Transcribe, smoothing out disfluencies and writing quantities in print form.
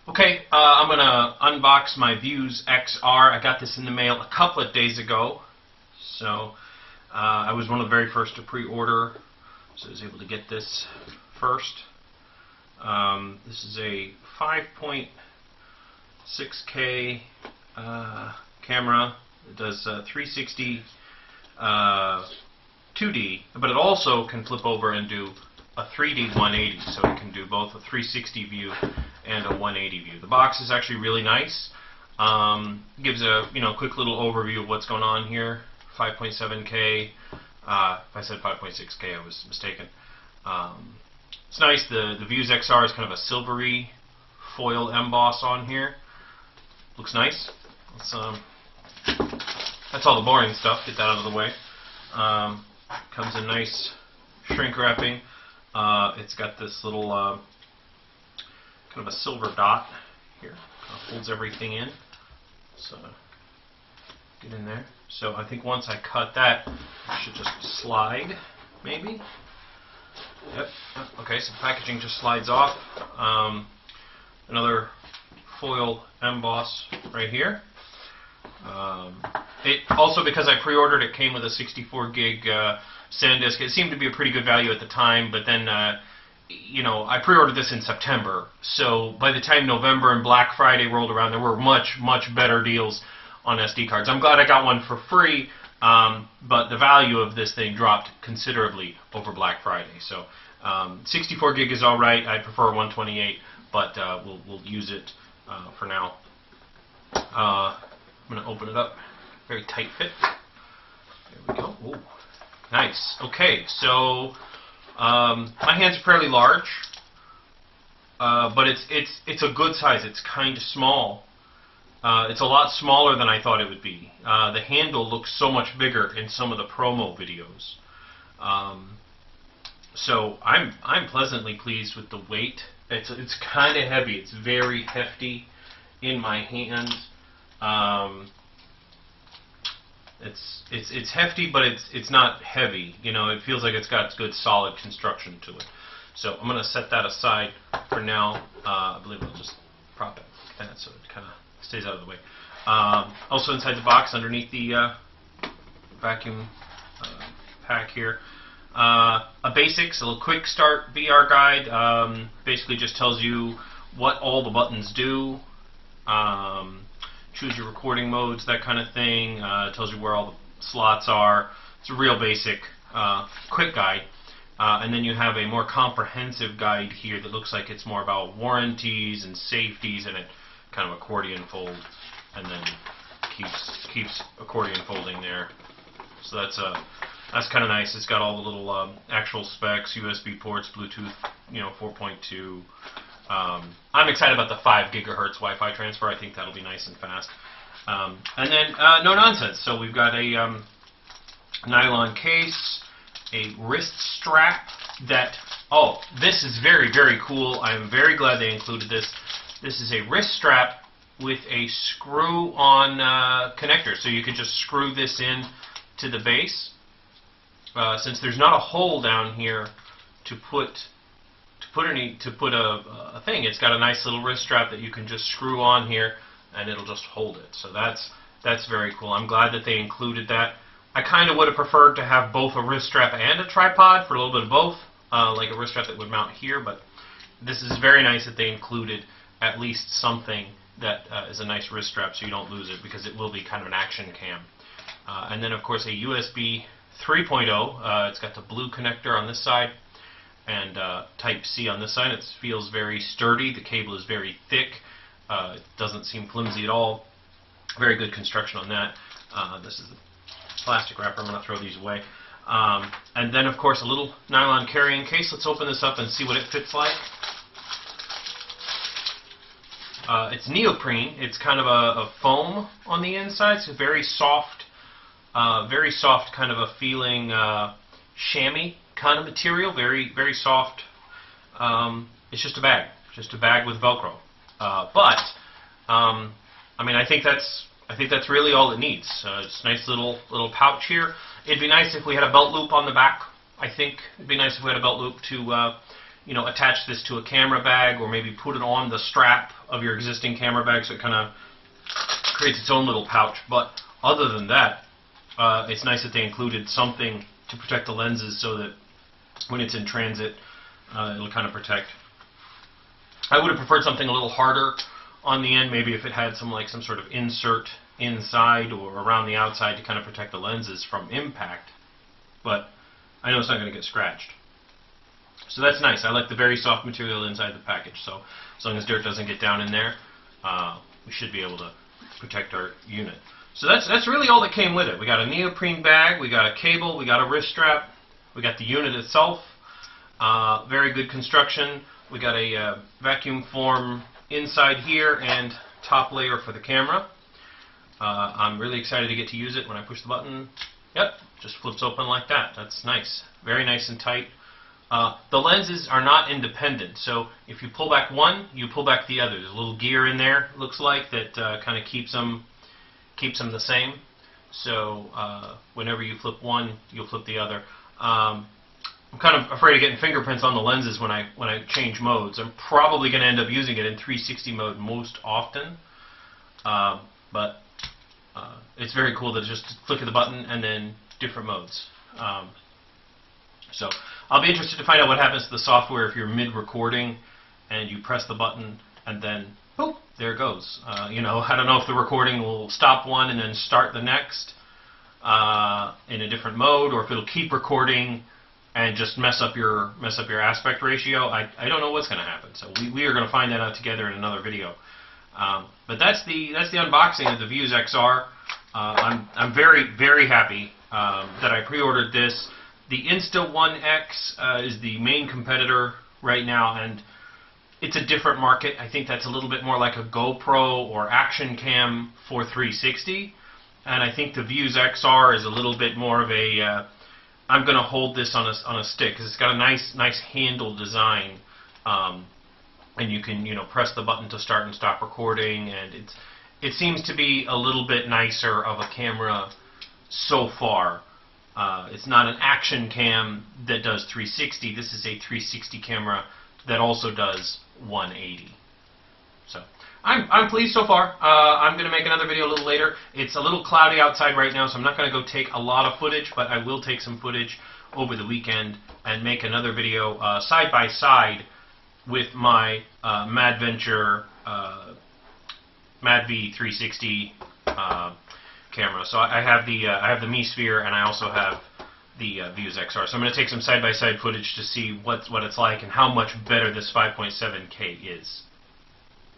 Okay, I'm going to unbox my Vuze XR. I got this in the mail a couple of days ago, so I was one of the very first to pre-order, so I was able to get this first. This is a 5.6K camera. It does 360 2D, but it also can flip over and do a 3D 180, so it can do both a 360 view and a 180 view. The box is actually really nice. Gives a quick little overview of what's going on here. 5.7K. If I said 5.6K, I was mistaken. It's nice. The Vuze XR is kind of a silvery foil emboss on here. Looks nice. That's all the boring stuff. Get that out of the way. Comes in nice shrink wrapping. It's got this little kind of a silver dot here. Kind of holds everything in. So get in there. So I think once I cut that, it should just slide, maybe. Yep. Okay, so the packaging just slides off. Another foil emboss right here. It also, because I pre-ordered, it came with a 64 gig SanDisk. It seemed to be a pretty good value at the time, but then I pre-ordered this in September, so by the time November and Black Friday rolled around, there were much better deals on SD cards. I'm glad I got one for free, but the value of this thing dropped considerably over Black Friday. So 64 gig is all right. I prefer 128, but we'll use it for now. I'm going to open it up. Very tight fit. There we go. Ooh, nice. Okay, so my hands are fairly large, but it's a good size. It's kind of small. It's a lot smaller than I thought it would be. The handle looks so much bigger in some of the promo videos. So I'm pleasantly pleased with the weight. It's kind of heavy. It's very hefty in my hands. It's hefty, but it's not heavy. It feels like it's got good solid construction to it. So I'm going to set that aside for now. I believe I'll just prop it like that so it kind of stays out of the way. Also inside the box, underneath the vacuum pack here, a basics, a little quick start VR guide. Basically just tells you what all the buttons do. Choose your recording modes, that kind of thing. Tells you where all the slots are. It's a real basic, quick guide. And then you have a more comprehensive guide here that looks like it's more about warranties and safeties, and it kind of accordion fold, and then keeps accordion folding there. So that's kind of nice. It's got all the little actual specs, USB ports, Bluetooth, 4.2. I'm excited about the 5 gigahertz Wi-Fi transfer. I think that'll be nice and fast. And then no nonsense. So we've got a nylon case, a wrist strap that, this is very cool. I'm very glad they included this. This is a wrist strap with a screw-on connector. So you could just screw this in to the base. Since there's not a hole down here to put a thing, it's got a nice little wrist strap that you can just screw on here, and it'll just hold it. So that's very cool. I'm glad that they included that. I kind of would have preferred to have both a wrist strap and a tripod for a little bit of both, like a wrist strap that would mount here. But this is very nice that they included at least something that is a nice wrist strap, so you don't lose it, because it will be kind of an action cam. And then of course a USB 3.0. It's got the blue connector on this side and Type-C on this side. It feels very sturdy. The cable is very thick. It doesn't seem flimsy at all. Very good construction on that. This is the plastic wrapper. I'm going to throw these away. And then, of course, a little nylon carrying case. Let's open this up and see what it fits like. It's neoprene. It's kind of a foam on the inside. It's a very soft kind of a feeling chamois kind of material. Very soft. It's just a bag with Velcro. But I mean, I think that's really all it needs. It's a nice little pouch here. It'd be nice if we had a belt loop on the back. I think it'd be nice if we had a belt loop to attach this to a camera bag or maybe put it on the strap of your existing camera bag so it kind of creates its own little pouch. But other than that, it's nice that they included something to protect the lenses so that when it's in transit, it'll kind of protect. I would have preferred something a little harder on the end, maybe if it had some sort of insert inside or around the outside to kind of protect the lenses from impact. But I know it's not going to get scratched. So that's nice. I like the very soft material inside the package. So as long as dirt doesn't get down in there, we should be able to protect our unit. So that's really all that came with it. We got a neoprene bag, we got a cable, we got a wrist strap, we got the unit itself. Very good construction. We got a vacuum form inside here and top layer for the camera. I'm really excited to get to use it. When I push the button, yep, just flips open like that. That's nice. Very nice and tight. The lenses are not independent, so if you pull back one, you pull back the other. There's a little gear in there, looks like, that kind of keeps them the same. So whenever you flip one, you'll flip the other. I'm kind of afraid of getting fingerprints on the lenses when I change modes. I'm probably going to end up using it in 360 mode most often, but it's very cool to just click of the button and then different modes. So I'll be interested to find out what happens to the software if you're mid-recording and you press the button and then, boop, there it goes. I don't know if the recording will stop one and then start the next in a different mode, or if it'll keep recording and just mess up your aspect ratio. I don't know what's going to happen. So we are going to find that out together in another video. But that's the unboxing of the Vuze XR. I'm very, very happy that I pre-ordered this. The Insta-1X is the main competitor right now, and it's a different market. I think that's a little bit more like a GoPro or action cam for 360, and I think the Vuze XR is a little bit more of a I'm going to hold this on a stick because it's got a nice handle design, and you can press the button to start and stop recording, and it seems to be a little bit nicer of a camera so far. It's not an action cam that does 360. This is a 360 camera that also does 180. So I'm pleased so far. I'm going to make another video a little later. It's a little cloudy outside right now, so I'm not going to go take a lot of footage, but I will take some footage over the weekend and make another video side by side with my MadVenture MadV 360 camera. So I have the Mi Sphere, and I also have the Vuze XR. So I'm going to take some side-by-side footage to see what it's like and how much better this 5.7K is.